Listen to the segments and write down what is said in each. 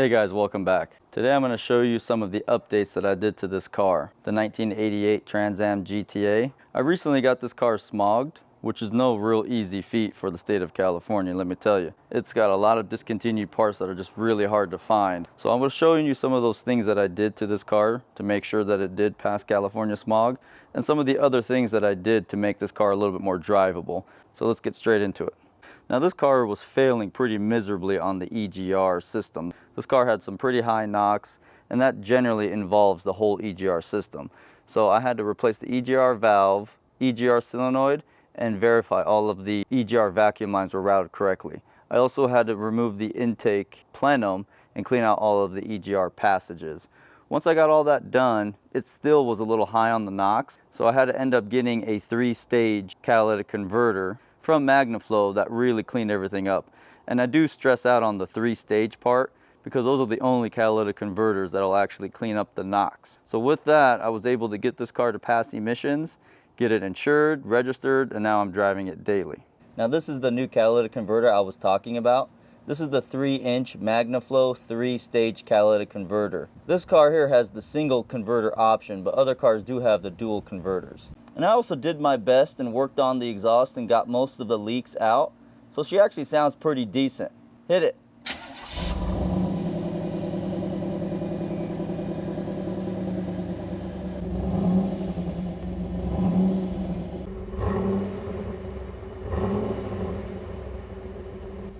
Hey guys, welcome back. Today I'm going to show you some of the updates that I did to this car, the 1988 Trans Am GTA. I recently got this car smogged, which is no real easy feat for the state of California, let me tell you. It's got a lot of discontinued parts that are just really hard to find. So I'm going to show you some of those things that I did to this car to make sure that it did pass California smog, and some of the other things that I did to make this car a little bit more drivable. So let's get straight into it. Now this car was failing pretty miserably on the EGR system. This car had some pretty high knocks, and that generally involves the whole EGR system. So I had to replace the EGR valve, EGR solenoid, and verify all of the EGR vacuum lines were routed correctly. I also had to remove the intake plenum and clean out all of the EGR passages. Once I got all that done, it still was a little high on the knocks, so I had to end up getting a 3-stage catalytic converter from MagnaFlow that really cleaned everything up. And I do stress out on the 3-stage part because those are the only catalytic converters that will actually clean up the knocks. So with that, I was able to get this car to pass emissions, get it insured, registered, and now I'm driving it daily. Now this is the new catalytic converter I was talking about. This is the 3-inch MagnaFlow 3-stage catalytic converter. This car here has the single converter option, but other cars do have the dual converters. And I also did my best and worked on the exhaust and got most of the leaks out. So she actually sounds pretty decent. Hit it.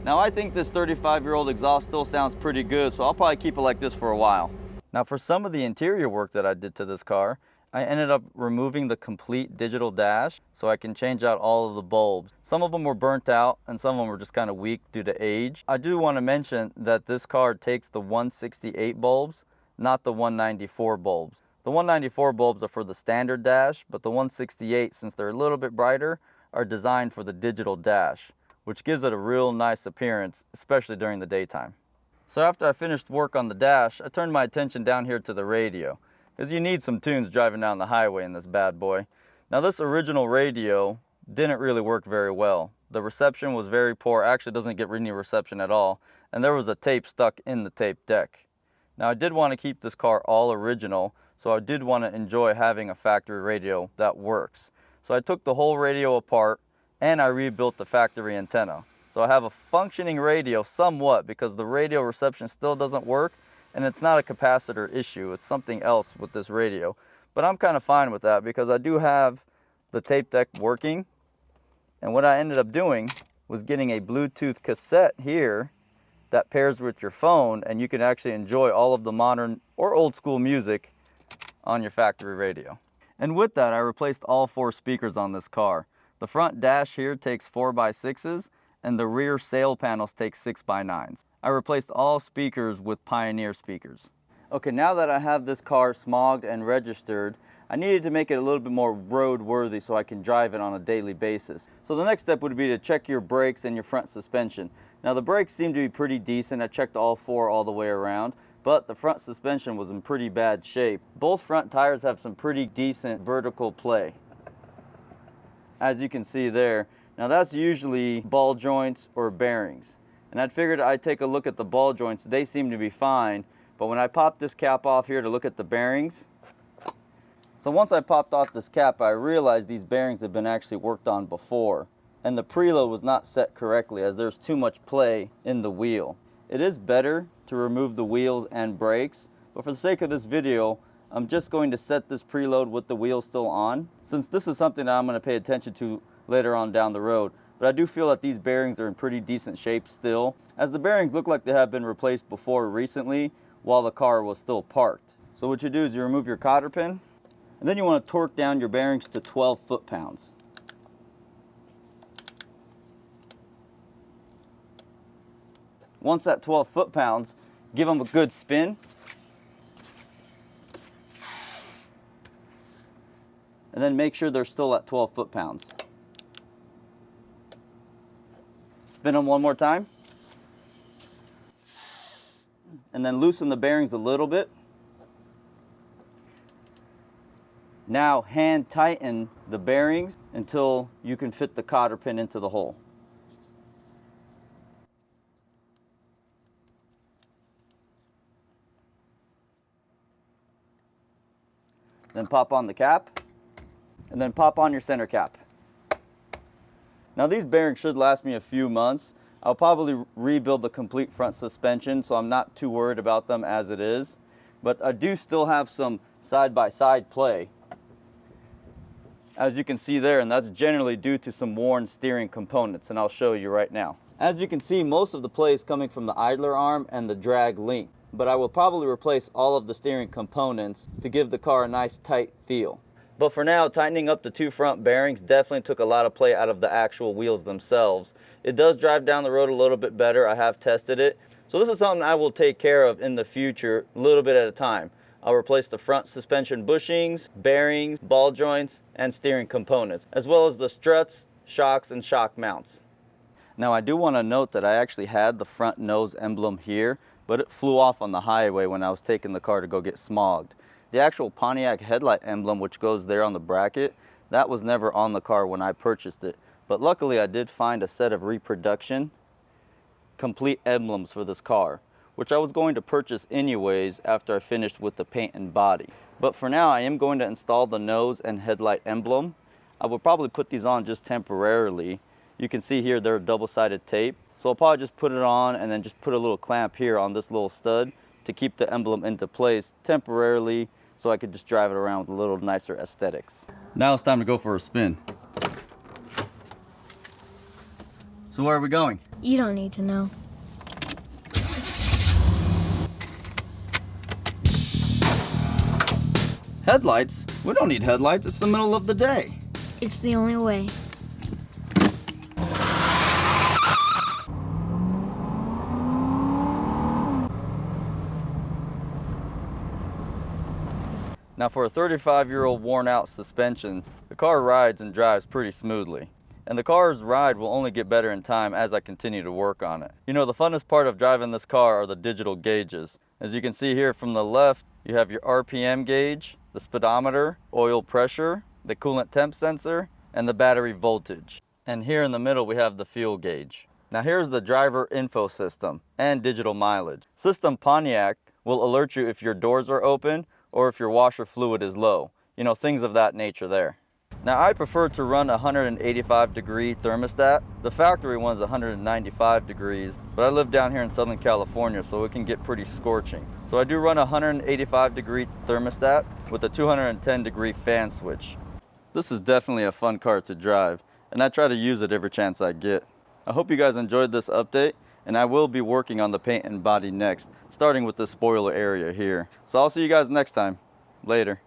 Now I think this 35-year-old exhaust still sounds pretty good, so I'll probably keep it like this for a while. Now for some of the interior work that I did to this car, I ended up removing the complete digital dash so I can change out all of the bulbs. Some of them were burnt out and some of them were just kind of weak due to age. I do want to mention that this car takes the 168 bulbs, not the 194 bulbs. The 194 bulbs are for the standard dash, but the 168, since they're a little bit brighter, are designed for the digital dash, which gives it a real nice appearance, especially during the daytime. So after I finished work on the dash, I turned my attention down here to the radio, because you need some tunes driving down the highway in this bad boy. Now this original radio didn't really work very well. The reception was very poor, actually doesn't get any reception at all, and there was a tape stuck in the tape deck. Now I did want to keep this car all original, so I did want to enjoy having a factory radio that works. So I took the whole radio apart and I rebuilt the factory antenna. So I have a functioning radio somewhat, because the radio reception still doesn't work, and it's not a capacitor issue, it's something else with this radio. But I'm kind of fine with that because I do have the tape deck working. And what I ended up doing was getting a Bluetooth cassette here that pairs with your phone, and you can actually enjoy all of the modern or old school music on your factory radio. And with that, I replaced all 4 speakers on this car. The front dash here takes 4x6s, and the rear sail panels take 6x9s. I replaced all speakers with Pioneer speakers. Okay, now that I have this car smogged and registered, I needed to make it a little bit more roadworthy so I can drive it on a daily basis. So the next step would be to check your brakes and your front suspension. Now the brakes seem to be pretty decent. I checked all 4 all the way around, but the front suspension was in pretty bad shape. Both front tires have some pretty decent vertical play, as you can see there. Now that's usually ball joints or bearings. And I figured I'd take a look at the ball joints. They seem to be fine. But when I popped this cap off here to look at the bearings, so once I popped off this cap, I realized these bearings had been actually worked on before. And the preload was not set correctly, as there's too much play in the wheel. It is better to remove the wheels and brakes, but for the sake of this video, I'm just going to set this preload with the wheels still on, since this is something that I'm going to pay attention to later on down the road. But I do feel that these bearings are in pretty decent shape still, as the bearings look like they have been replaced before recently while the car was still parked. So what you do is you remove your cotter pin, and then you want to torque down your bearings to 12 foot-pounds. Once at 12 foot-pounds, give them a good spin. And then make sure they're still at 12 foot-pounds. Spin them one more time. And then loosen the bearings a little bit. Now hand tighten the bearings until you can fit the cotter pin into the hole. then pop on the cap, and then pop on your center cap. Now these bearings should last me a few months. I'll probably rebuild the complete front suspension, so I'm not too worried about them as it is. But I do still have some side-by-side play, as you can see there, and that's generally due to some worn steering components, and I'll show you right now. As you can see, most of the play is coming from the idler arm and the drag link, but I will probably replace all of the steering components to give the car a nice tight feel. But for now, tightening up the two front bearings definitely took a lot of play out of the actual wheels themselves. It does drive down the road a little bit better. I have tested it. So this is something I will take care of in the future, a little bit at a time. I'll replace the front suspension bushings, bearings, ball joints, and steering components, as well as the struts, shocks, and shock mounts. Now I do want to note that I actually had the front nose emblem here, but it flew off on the highway when I was taking the car to go get smogged. The actual Pontiac headlight emblem, which goes there on the bracket, that was never on the car when I purchased it. But luckily I did find a set of reproduction complete emblems for this car, which I was going to purchase anyways after I finished with the paint and body. But for now I am going to install the nose and headlight emblem. I will probably put these on just temporarily. You can see here they're double-sided tape. So I'll probably just put it on and then just put a little clamp here on this little stud to keep the emblem into place temporarily, so I could just drive it around with a little nicer aesthetics. Now it's time to go for a spin. So where are we going? You don't need to know. Headlights? We don't need headlights. It's the middle of the day. It's the only way. Now for a 35-year-old worn out suspension, the car rides and drives pretty smoothly. And the car's ride will only get better in time as I continue to work on it. You know, the funnest part of driving this car are the digital gauges. As you can see here from the left, you have your RPM gauge, the speedometer, oil pressure, the coolant temp sensor, and the battery voltage. And here in the middle we have the fuel gauge. Now here's the driver info system and digital mileage. System Pontiac will alert you if your doors are open or if your washer fluid is low. You know, things of that nature there. Now I prefer to run a 185 degree thermostat. The factory one's 195 degrees, but I live down here in Southern California, so it can get pretty scorching. So I do run a 185 degree thermostat with a 210 degree fan switch. This is definitely a fun car to drive, and I try to use it every chance I get. I hope you guys enjoyed this update, and I will be working on the paint and body next, starting with the spoiler area here. So I'll see you guys next time. Later.